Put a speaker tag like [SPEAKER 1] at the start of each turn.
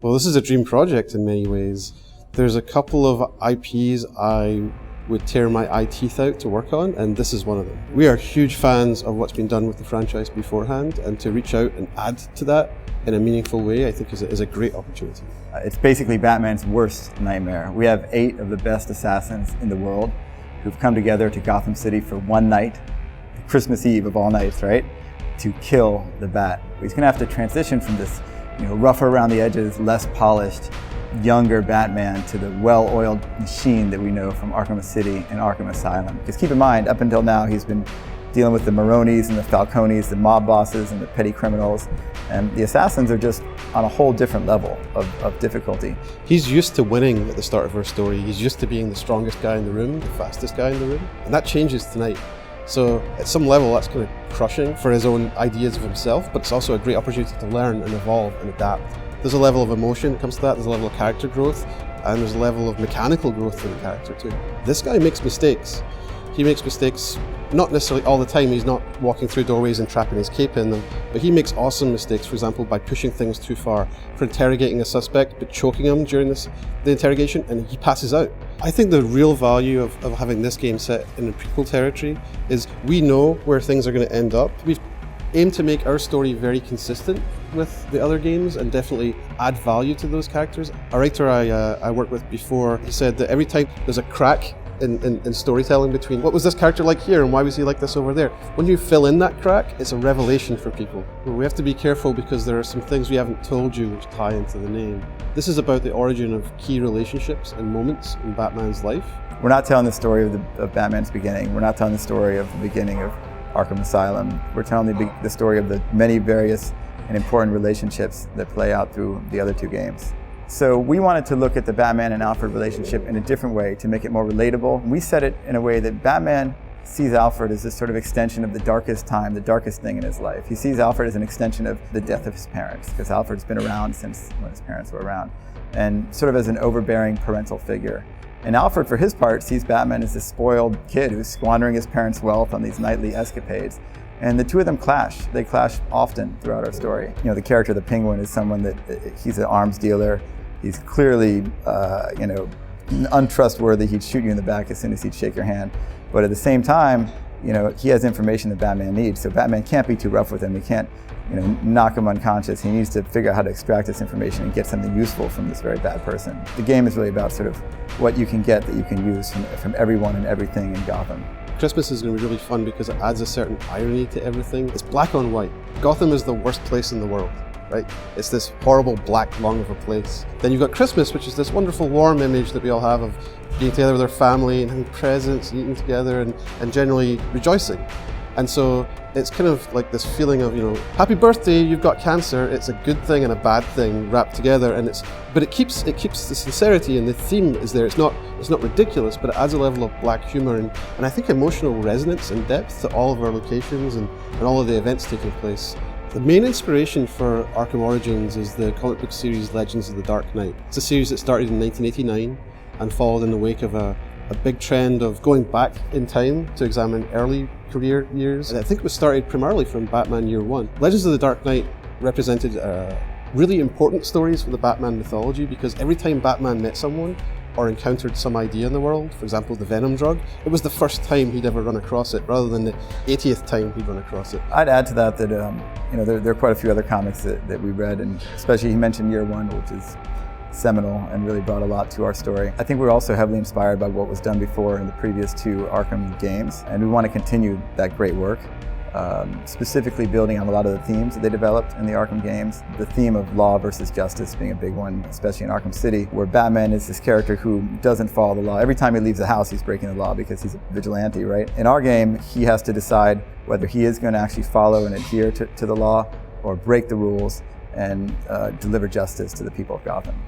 [SPEAKER 1] Well, this is a dream project in many ways. There's a couple of IPs I would tear my eye teeth out to work on, and this is one of them. We are huge fans of what's been done with the franchise beforehand, and to reach out and add to that in a meaningful way, I think is a great opportunity.
[SPEAKER 2] It's basically Batman's worst nightmare. We have 8 of the best assassins in the world who've come together to Gotham City for one night, Christmas Eve of all nights, right? To kill the Bat. He's gonna have to transition from this, rougher around the edges, less polished, younger Batman to the well-oiled machine that we know from Arkham City and Arkham Asylum. Because keep in mind, up until now, he's been dealing with the Maronis and the Falcones, the mob bosses and the petty criminals. And the assassins are just on a whole different level of difficulty.
[SPEAKER 1] He's used to winning at the start of our story. He's used to being the strongest guy in the room, the fastest guy in the room. And that changes tonight. So at some level, that's kind of crushing for his own ideas of himself, but it's also a great opportunity to learn and evolve and adapt. There's a level of emotion that comes to that, there's a level of character growth, and there's a level of mechanical growth for the character too. This guy makes mistakes. He makes mistakes, not necessarily all the time. He's not walking through doorways and trapping his cape in them, but he makes awesome mistakes, for example, by pushing things too far, for interrogating a suspect, but choking him during the interrogation, and he passes out. I think the real value of having this game set in a prequel territory is we know where things are going to end up. We've aimed to make our story very consistent with the other games and definitely add value to those characters. A writer I worked with before, he said that every time there's a crack in storytelling between what was this character like here and why was he like this over there, when you fill in that crack, it's a revelation for people. We have to be careful because there are some things we haven't told you which tie into the name. This is about the origin of key relationships and moments in Batman's life.
[SPEAKER 2] We're not telling the story of Batman's beginning. We're not telling the story of the beginning of Arkham Asylum. We're telling the story of the many various and important relationships that play out through the other 2 games. So we wanted to look at the Batman and Alfred relationship in a different way to make it more relatable. We set it in a way that Batman sees Alfred as this sort of extension of the darkest time, the darkest thing in his life. He sees Alfred as an extension of the death of his parents, because Alfred's been around since when his parents were around, and sort of as an overbearing parental figure. And Alfred, for his part, sees Batman as this spoiled kid who's squandering his parents' wealth on these nightly escapades. And the 2 of them clash. They clash often throughout our story. The character of the Penguin is someone that, he's an arms dealer. He's clearly, untrustworthy. He'd shoot you in the back as soon as he'd shake your hand. But at the same time, he has information that Batman needs. So Batman can't be too rough with him. He can't, knock him unconscious. He needs to figure out how to extract this information and get something useful from this very bad person. The game is really about sort of what you can get that you can use from everyone and everything in Gotham.
[SPEAKER 1] Christmas is going to be really fun because it adds a certain irony to everything. It's black on white. Gotham is the worst place in the world, right? It's this horrible black lung of a place. Then you've got Christmas, which is this wonderful warm image that we all have of being together with our family and having presents and eating together and generally rejoicing. And so it's kind of like this feeling of, happy birthday, you've got cancer. It's a good thing and a bad thing wrapped together, but it keeps the sincerity, and the theme is there. It's not ridiculous, but it adds a level of black humor and I think emotional resonance and depth to all of our locations and all of the events taking place. The main inspiration for Arkham Origins is the comic book series Legends of the Dark Knight. It's a series that started in 1989 and followed in the wake of a big trend of going back in time to examine early career years. And I think it was started primarily from Batman Year One. Legends of the Dark Knight represented really important stories for the Batman mythology because every time Batman met someone or encountered some idea in the world, for example the Venom drug, it was the first time he'd ever run across it rather than the 80th time he'd run across it.
[SPEAKER 2] I'd add to that there are quite a few other comics that we read, and especially he mentioned Year One, which is seminal and really brought a lot to our story. I think we're also heavily inspired by what was done before in the previous 2 Arkham games, and we want to continue that great work, specifically building on a lot of the themes that they developed in the Arkham games. The theme of law versus justice being a big one, especially in Arkham City, where Batman is this character who doesn't follow the law. Every time he leaves the house, he's breaking the law because he's a vigilante, right? In our game, he has to decide whether he is going to actually follow and adhere to the law or break the rules and deliver justice to the people of Gotham.